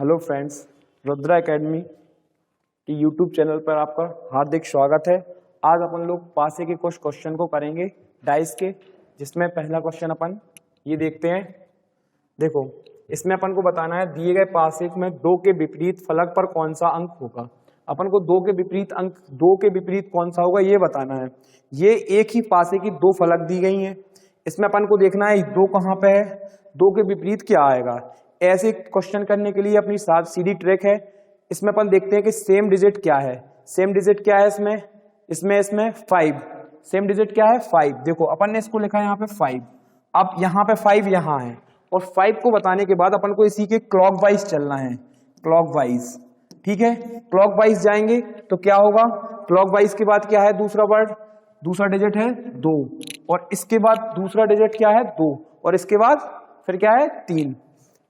Hello friends, Rudra academy की YouTube channel पर आपका हार्दिक स्वागत है। आज अपन लोग पासे के कुछ क्वेश्चन को करेंगे डाइस के, जिसमें पहला क्वेश्चन अपन ये देखते हैं। देखो, इसमें अपन को बताना है दिए गए पासे में 2 के विपरीत फलक पर कौन सा अंक होगा। अपन को 2 के विपरीत कौन सा होगा ये बताना है। ये एक ही पासे की 2 फलक दी गई हैं। इसमें अपन को देखना है 2 कहाँ पे है, 2 के विपरीत क्या आएगा। ऐसे क्वेश्चन करने के लिए अपनी सीधी ट्रिक है। इसमें अपन देखते हैं कि सेम डिजिट क्या है। सेम डिजिट क्या है इसमें 5। सेम डिजिट क्या है 5। देखो अपन ने इसको लिखा है यहाँ पे 5। अब यहाँ पे 5 यहाँ है और 5 को बताने के बाद अपन को इसी के क्लॉकवाइज चलना है। क्लॉकवाइज, ठीक है। क्लॉकवाइज जाएंगे तो क्या होगा, क्लॉकवाइज के बाद क्या है दूसरा डिजिट है 2 और इसके बाद दूसरा डिजिट क्या है 2 और इसके बाद फिर क्या है 3।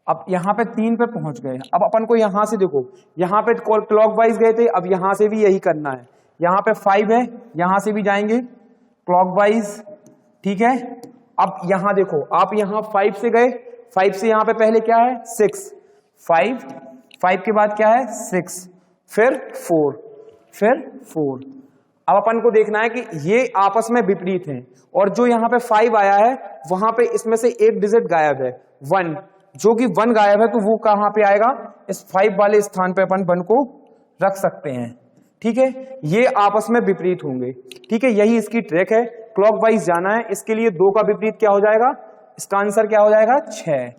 अब यहाँ पे 3 पे पहुंच गए। अब अपन को यहां से देखो, यहाँ पे क्लॉकवाइज गए थे, अब यहां से भी यही करना है। यहाँ पे 5 है, यहां से भी जाएंगे क्लॉकवाइज, ठीक है। अब यहां देखो, आप यहां 5 से गए, 5 से यहां पे पहले क्या है 6, 5 के बाद क्या है 6, फिर 4। अब अपन को देखना है कि ये आपस में विपरीत हैं और जो यहाँ पे 5 आया है वहां पे इसमें से एक डिजिट गायब है 1, जो कि 1 गायब है तो वो कहां पे आएगा, इस 5 वाले स्थान पे अपन 1 को रख सकते हैं, ठीक है। ये आपस में विपरीत होंगे, ठीक है। यही इसकी ट्रिक है, क्लॉकवाइज जाना है। इसके लिए 2 का विपरीत क्या हो जाएगा, इसका आंसर क्या हो जाएगा 6।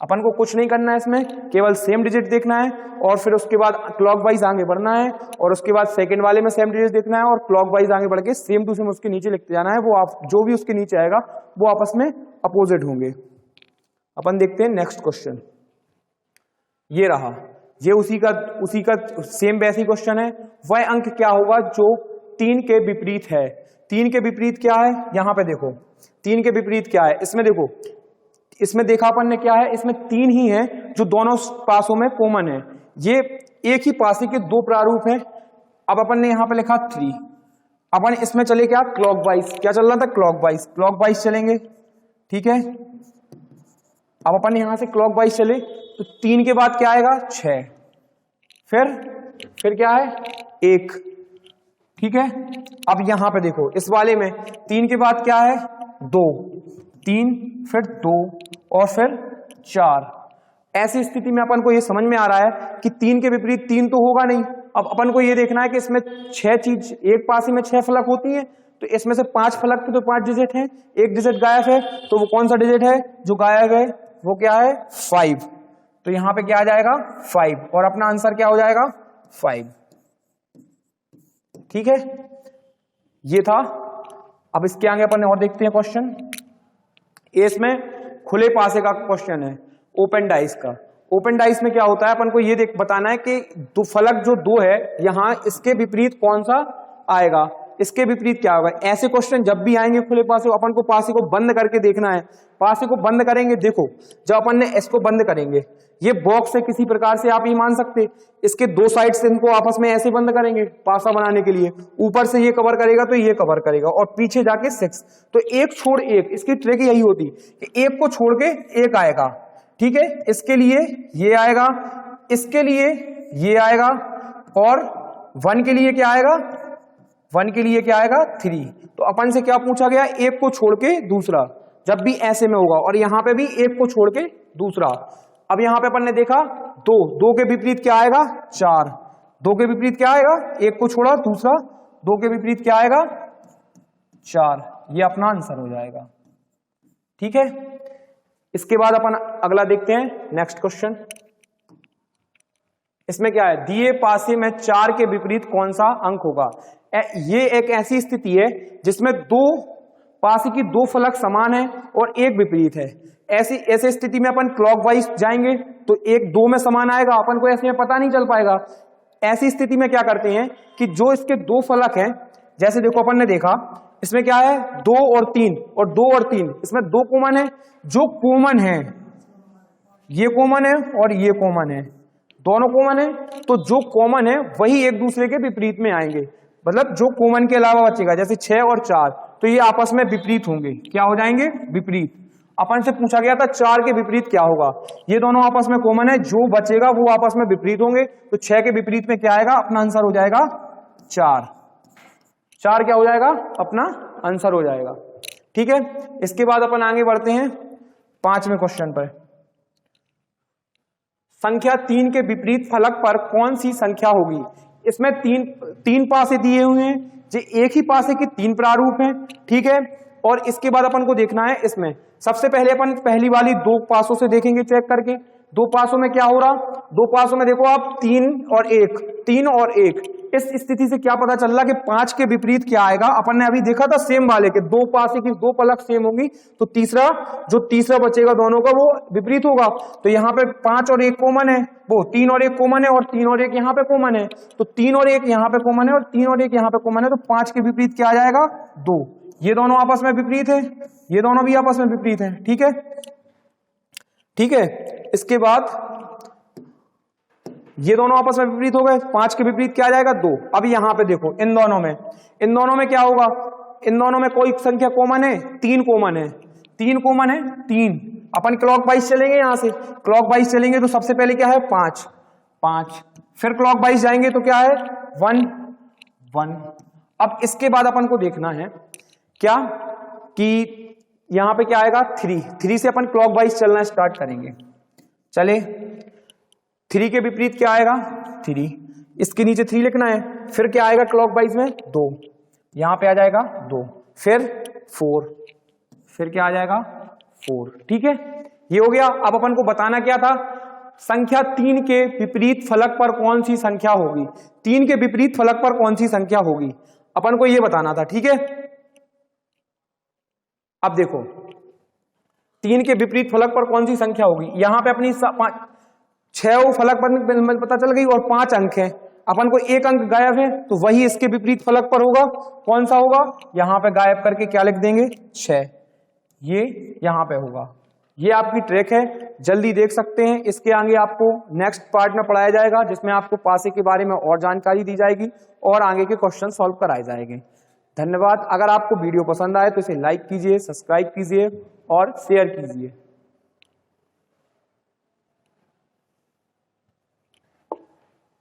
अपन को कुछ नहीं करना है इसमें, केवल सेम डिजिट देखना है और फिर उसके बाद क्लॉकवाइज आगे बढ़ना है और उसके बाद सेकंड वाले में सेम डिजिट देखना है और क्लॉकवाइज आगे बढ़ के सेम टू सेम उसके नीचे लिखते जाना है। वो आप जो भी उसके नीचे आएगा वो आपस में अपोजिट होंगे। अपन देखते हैं नेक्स्ट क्वेश्चन, ये रहा। ये उसी का सेम वैसी क्वेश्चन है। वह अंक क्या होगा जो 3 के विपरीत है। 3 के विपरीत क्या है, यहां पे देखो 3 के विपरीत क्या है। इसमें देखो, इसमें देखा अपन ने क्या है, इसमें 3 ही है जो दोनों पासों में कॉमन है। ये एक ही पासे के 2 प्रारूप हैं। अब अपन ने यहां पे लिखा 3। अपन इसमें चले क्या क्लॉकवाइज, क्या चल रहा था क्लॉकवाइज चलेंगे, ठीक है। अब अपन यहां से क्लॉकवाइज चले तो 3 के बाद क्या आएगा 6, फिर क्या है 1, ठीक है। अब यहां पे देखो इस वाले में 3 के बाद क्या है 2, 3 फिर 2 और फिर 4। ऐसी स्थिति में अपन को ये समझ में आ रहा है कि 3 के विपरीत 3 तो होगा नहीं। अब अपन को ये देखना है कि इसमें 6 चीज, एक पासे में 6 फलक होती है तो इसमें से 5 फलक के तो 5 डिजिट हैं, एक डिजिट गायब है तो वो कौन सा डिजिट है जो गायब है, वो क्या है 5। तो यहां पे क्या आ जाएगा 5 और अपना आंसर क्या हो जाएगा 5, ठीक है। ये था। अब इसके आगे अपन और देखते हैं क्वेश्चन। इसमें खुले पासे का क्वेश्चन है, ओपन डाइस का। ओपन डाइस में क्या होता है, अपन को ये बताना है कि दो फलक जो 2 है यहां इसके विपरीत कौन सा आएगा, इसके विपरीत क्या होगा। ऐसे क्वेश्चन जब भी आएंगे खुले पासे, अपन को पासे को बंद करके देखना है। पासे को बंद करेंगे, देखो जब अपन ने इसको बंद करेंगे, ये बॉक्स है किसी प्रकार से, आप ये मान सकते इसके 2 साइड से इनको आपस में ऐसे बंद करेंगे पासा बनाने के लिए। ऊपर से ये कवर करेगा तो ये कवर करेगा और पीछे जाके 6, तो एक छोड़ एक। इसकी ट्रिक यही होती कि एक को छोड़ के एक आएगा, ठीक है। इसके लिए ये आएगा, इसके लिए ये आएगा और 1 के लिए क्या आएगा, 1 के लिए क्या आएगा 3। तो अपन से क्या पूछा गया, एक को छोड़ के दूसरा, जब भी ऐसे में होगा, और यहां पे भी एक को छोड़ के दूसरा। अब यहां पे अपन ने देखा 2 के विपरीत क्या आएगा 4, 2 के विपरीत क्या आएगा, एक को छोड़ा दूसरा, 2 के विपरीत क्या आएगा 4। ये अपना आंसर हो जाएगा, ठीक है। इसके बाद अपन अगला देखते हैं नेक्स्ट क्वेश्चन। इसमें क्या है, दिए पासे में 4 के विपरीत कौन सा अंक होगा। ये एक ऐसी स्थिति है जिसमें 2 पासे की 2 फलक समान है और एक विपरीत है। ऐसी स्थिति में अपन क्लॉकवाइज जाएंगे तो एक 2 में समान आएगा, अपन को ऐसे में पता नहीं चल पाएगा। ऐसी स्थिति में क्या करते हैं कि जो इसके 2 फलक हैं, जैसे देखो अपन ने देखा इसमें क्या है 2 और 3 और 2 और 3, इसमें 2 कॉमन है। जो कॉमन है ये कॉमन है और ये कॉमन है, दोनों कॉमन है। तो जो कॉमन है वही एक दूसरे के विपरीत में आएंगे, मतलब जो कॉमन के अलावा बचेगा, जैसे 6 और 4, तो ये आपस में विपरीत होंगे। क्या हो जाएंगे विपरीत। अपन से पूछा गया था 4 के विपरीत क्या होगा, ये दोनों आपस में कॉमन है, जो बचेगा वो आपस में विपरीत होंगे, तो 6 के विपरीत में क्या आएगा, अपना आंसर हो जाएगा 4। 4 क्या हो जाएगा, अपना आंसर हो जाएगा। ठीक है, इसके बाद अपन आगे बढ़ते हैं 5वें क्वेश्चन पर। संख्या 3 के विपरीत फलक पर कौन सी संख्या होगी। इसमें तीन पासे दिए हुए हैं, जो एक ही पासे के 3 प्रारूप हैं। ठीक है, और इसके बाद अपन को देखना है, इसमें सबसे पहले अपन पहली वाली 2 पासों से देखेंगे, चेक करके 2 पासों में क्या हो रहा, 2 पासों में देखो आप 3 और 1, 3 और 1। इस स्थिति से क्या पता चल रहा कि 5 के विपरीत क्या आएगा। अपन ने अभी देखा था सेम वाले के 2 पासे की 2 पलक सेम होगी, तो तीसरा बचेगा दोनों का वो विपरीत होगा। तो यहाँ पे 5 और 1 कॉमन है, वो 3 और 1 कॉमन है, और 3 और 1 यहाँ पे कॉमन है, तो 3 और 1 यहाँ पे कॉमन है, और 3 और 1 यहाँ पे कॉमन है, तो 5 के विपरीत क्या आ जाएगा, 2। ये दोनों आपस में विपरीत है, ये दोनों भी आपस में विपरीत है। ठीक है, ठीक है, इसके बाद ये दोनों आपस में विपरीत हो गए, 5 के विपरीत क्या आ जाएगा, 2। अब यहां पे देखो इन दोनों में क्या होगा, इन दोनों में कोई संख्या कॉमन है, 3 कॉमन है, 3 कॉमन है, 3। अपन क्लॉक वाइज चलेंगे, यहां से क्लॉक वाइज चलेंगे तो सबसे पहले क्या है 5, फिर क्लॉक वाइज जाएंगे तो क्या है 1, 1। अब इसके बाद अपन को देखना है क्या कि यहां पे क्या आएगा 3 से अपन क्लॉक वाइज चलना स्टार्ट करेंगे। चले, 3 के विपरीत क्या आएगा 3, इसके नीचे 3 लिखना है, फिर क्या आएगा क्लॉक वाइज में 2, यहां पे आ जाएगा 2, फिर 4, फिर क्या आ जाएगा 4। ठीक है, ये हो गया। अब अपन को बताना क्या था, संख्या 3 के विपरीत फलक पर कौन सी संख्या होगी, 3 के विपरीत फलक पर कौन सी संख्या होगी, अपन को ये बताना था। ठीक है, अब देखो 3 के विपरीत फलक पर कौन सी संख्या होगी, यहां पे अपनी 6 फलक पर पता चल गई और 5 अंक है, अपन को 1 अंक गायब है, तो वही इसके विपरीत फलक पर होगा। कौन सा होगा, यहां पे गायब करके क्या लिख देंगे 6, ये यहां पे होगा। ये आपकी ट्रिक है, जल्दी देख सकते हैं। इसके आगे आपको नेक्स्ट पार्ट में पढ़ाया जाएगा, जिसमें आपको पासे के बारे में और जानकारी दी जाएगी और आगे के क्वेश्चन सॉल्व कराए जाएंगे। धन्यवाद। अगर आपको वीडियो पसंद आए तो इसे लाइक कीजिए, सब्सक्राइब कीजिए और शेयर कीजिए।